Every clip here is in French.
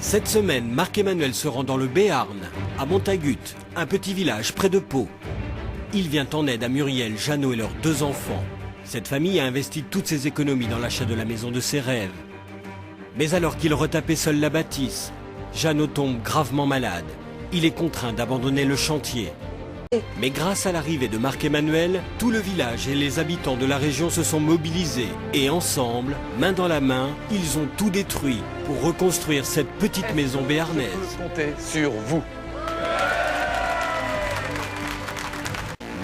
Cette semaine, Marc-Emmanuel se rend dans le Béarn, à Montagut, un petit village près de Pau. Il vient en aide à Muriel, Jeannot et leurs 2 enfants. Cette famille a investi toutes ses économies dans l'achat de la maison de ses rêves. Mais alors qu'il retapait seul la bâtisse, Jeannot tombe gravement malade. Il est contraint d'abandonner le chantier. Mais grâce à l'arrivée de Marc-Emmanuel, tout le village et les habitants de la région se sont mobilisés. Et ensemble, main dans la main, ils ont tout détruit pour reconstruire cette petite maison béarnaise. Je peux compter sur vous.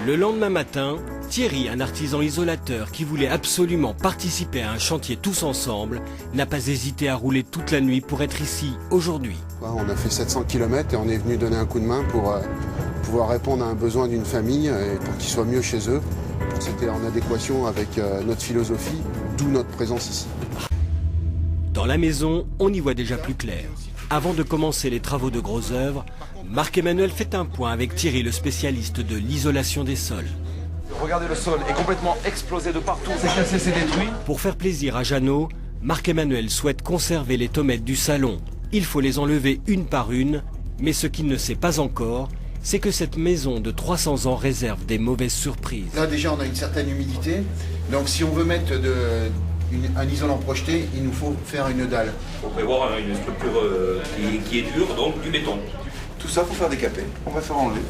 Le lendemain matin, Thierry, un artisan isolateur qui voulait absolument participer à un chantier tous ensemble, n'a pas hésité à rouler toute la nuit pour être ici aujourd'hui. On a fait 700 km et on est venu donner un coup de main pour pouvoir répondre à un besoin d'une famille et pour qu'ils soient mieux chez eux. C'était en adéquation avec notre philosophie, d'où notre présence ici. Dans la maison, on y voit déjà plus clair. Avant de commencer les travaux de grosses œuvres, Marc-Emmanuel fait un point avec Thierry, le spécialiste de l'isolation des sols. Regardez, le sol est complètement explosé de partout, c'est cassé, c'est détruit. Pour faire plaisir à Jeannot, Marc-Emmanuel souhaite conserver les tomates du salon. Il faut les enlever une par une, mais ce qu'il ne sait pas encore, c'est que cette maison de 300 ans réserve des mauvaises surprises. Là déjà on a une certaine humidité, donc si on veut mettre un isolant projeté, il nous faut faire une dalle. Il faut prévoir une structure qui est dure, donc du béton. Tout ça, faut faire décaper. On va faire enlever.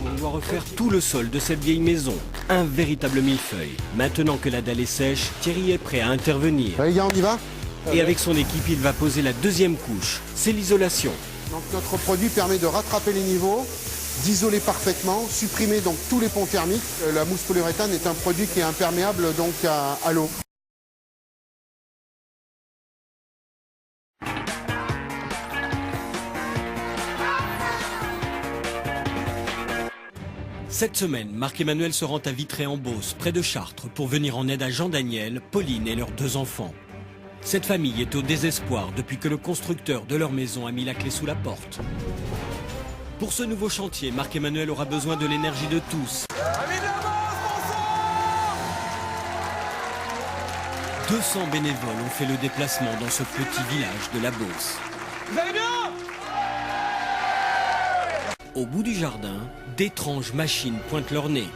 On doit refaire tout le sol de cette vieille maison. Un véritable millefeuille. Maintenant que la dalle est sèche, Thierry est prêt à intervenir. Les gars, on y va? Et avec son équipe, il va poser la deuxième couche. C'est l'isolation. Donc notre produit permet de rattraper les niveaux, d'isoler parfaitement, supprimer donc tous les ponts thermiques. La mousse polyuréthane est un produit qui est imperméable donc à l'eau. Cette semaine, Marc-Emmanuel se rend à Vitré-en-Beauce, près de Chartres, pour venir en aide à Jean-Daniel, Pauline et leurs 2 enfants. Cette famille est au désespoir depuis que le constructeur de leur maison a mis la clé sous la porte. Pour ce nouveau chantier, Marc-Emmanuel aura besoin de l'énergie de tous. 200 bénévoles ont fait le déplacement dans ce petit village de la Beauce. Vous allez bien? Au bout du jardin, d'étranges machines pointent leur nez.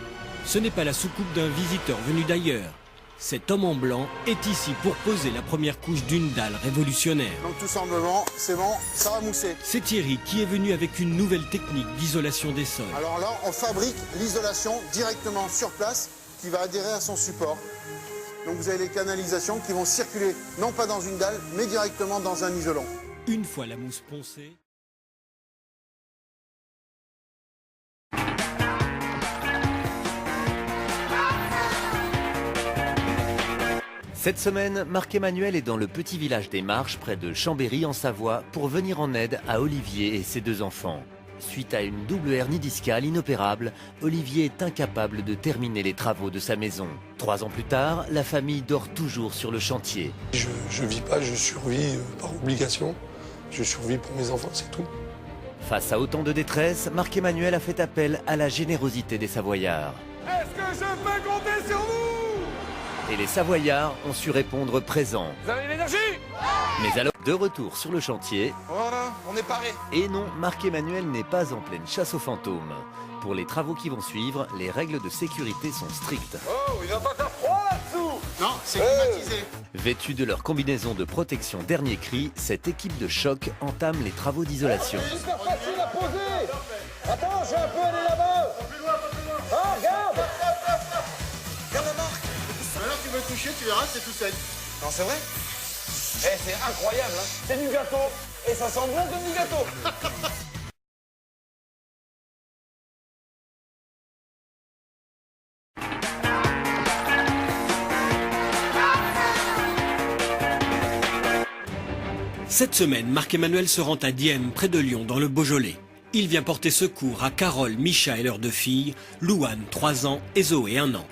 Ce n'est pas la soucoupe d'un visiteur venu d'ailleurs. Cet homme en blanc est ici pour poser la première couche d'une dalle révolutionnaire. Donc tout simplement, c'est bon, ça va mousser. C'est Thierry qui est venu avec une nouvelle technique d'isolation des sols. Alors là, on fabrique l'isolation directement sur place qui va adhérer à son support. Donc vous avez les canalisations qui vont circuler, non pas dans une dalle, mais directement dans un isolant. Une fois la mousse poncée, Cette semaine, Marc-Emmanuel est dans le petit village des Marches, près de Chambéry en Savoie, pour venir en aide à Olivier et ses 2 enfants. Suite à une double hernie discale inopérable, Olivier est incapable de terminer les travaux de sa maison. 3 ans plus tard, la famille dort toujours sur le chantier. Je vis pas, je survis par obligation. Je survis pour mes enfants, c'est tout. Face à autant de détresse, Marc-Emmanuel a fait appel à la générosité des Savoyards. Est-ce que je peux compter sur vous? Et les Savoyards ont su répondre présents. Vous avez l'énergie? Mais alors, de retour sur le chantier, Voilà, on est paré. et non, Marc-Emmanuel n'est pas en pleine chasse aux fantômes. Pour les travaux qui vont suivre, les règles de sécurité sont strictes. Oh, il va pas faire froid là-dessous? Non, c'est climatisé. Vêtus de leur combinaison de protection dernier cri, cette équipe de choc entame les travaux d'isolation. Super facile à poser. Attends, j'ai un peu allé là-bas. Ah, regarde. Regarde la marque. Maintenant tu veux toucher, tu verras, c'est tout sec. Non, c'est vrai? Eh, c'est incroyable, hein. C'est du gâteau. Et ça sent bon comme du gâteau. cette semaine, Marc-Emmanuel se rend à Dieppe, près de Lyon, dans le Beaujolais. Il vient porter secours à Carole, Micha et leurs 2 filles, Louane, 3 ans, et Zoé, 1 an.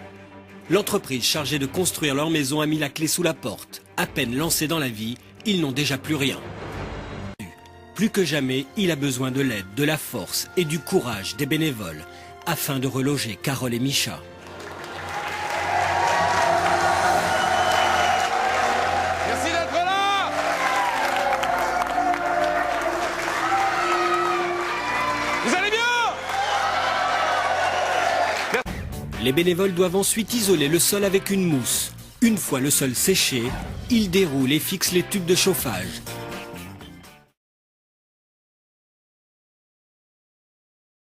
L'entreprise chargée de construire leur maison a mis la clé sous la porte. À peine lancés dans la vie, ils n'ont déjà plus rien. Plus que jamais, il a besoin de l'aide, de la force et du courage des bénévoles afin de reloger Carole et Micha. Merci d'être là. Les bénévoles doivent ensuite isoler le sol avec une mousse. Une fois le sol séché, ils déroulent et fixent les tubes de chauffage.